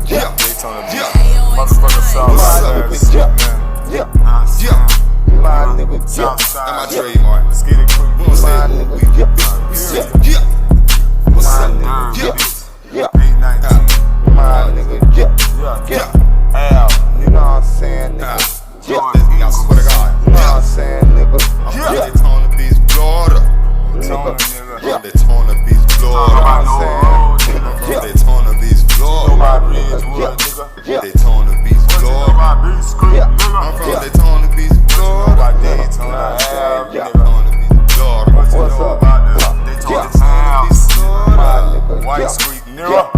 Yeah. Daytona Beach. Motherfucker Southside. Yeah. My nigga. Southside. That's my trademark. Skitty Creek. My nigga. Yeah. What's up? Yeah. 819. My nigga. Yeah. Al. You know what I'm saying, nigga? I swear to God. You know what I'm saying, nigga? I'm from Daytona Beach, Florida. Daytona, nigga. From Daytona Beach, Florida. I'm from Daytona Beach, Florida. Daytona Beach, Florida. I'm from Daytona Beach, Florida. Daytona Beach, Florida. What's up? Daytona Beach, Florida. White Street, Nero.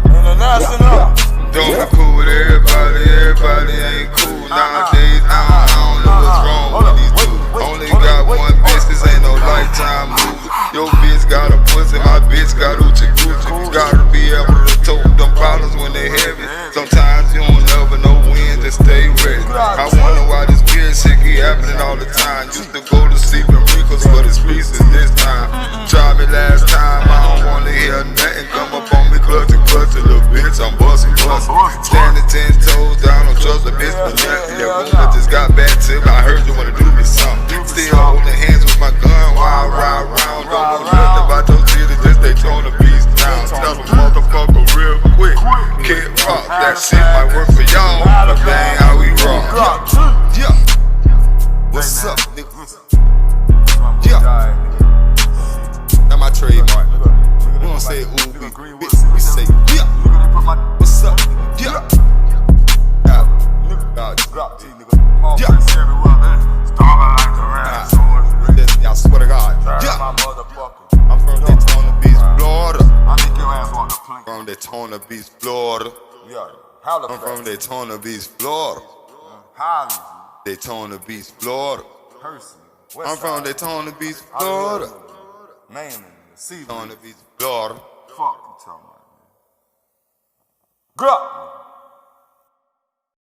International. Don't be cool with everybody ain't cool nowadays. I don't know what's wrong with these dudes. Only got one bitch, this ain't no lifetime movie. Your bitch got a pussy, my bitch got Uchi Gucci. You gotta be able to tote them problems when they heavy. Sometimes you don't never know when to stay ready. I wonder why this weird shit keep happening all the time. Used to go to sleep in wrinkles for this pieces this time. Tried me last time, I don't wanna hear nothing. Come up on me clutching, little bitch, I'm bustin'. Standing 10 toes down, don't trust a bitch for nothing. That woman just got back to me, I heard you wanna do me something. Still holding hands with my gun while I ride around. Don't know nothing about your city, just Daytona Beach town. Tell a motherfucker real quick, Kid Rock, that shit might work for y'all, but that ain't how we rock. Yeah. What's up, nigga? Yeah. That's my trademark. We don't say ooh, we say yeah. What's up? Yeah. I swear to God. Yeah. I'm from Daytona Beach, Florida. From Daytona Beach, Florida. I'm from Daytona Beach, Florida. Daytona Beach, Florida. I'm from Daytona Beach, Florida. Daytona Beach, Florida. Fuck you talking about?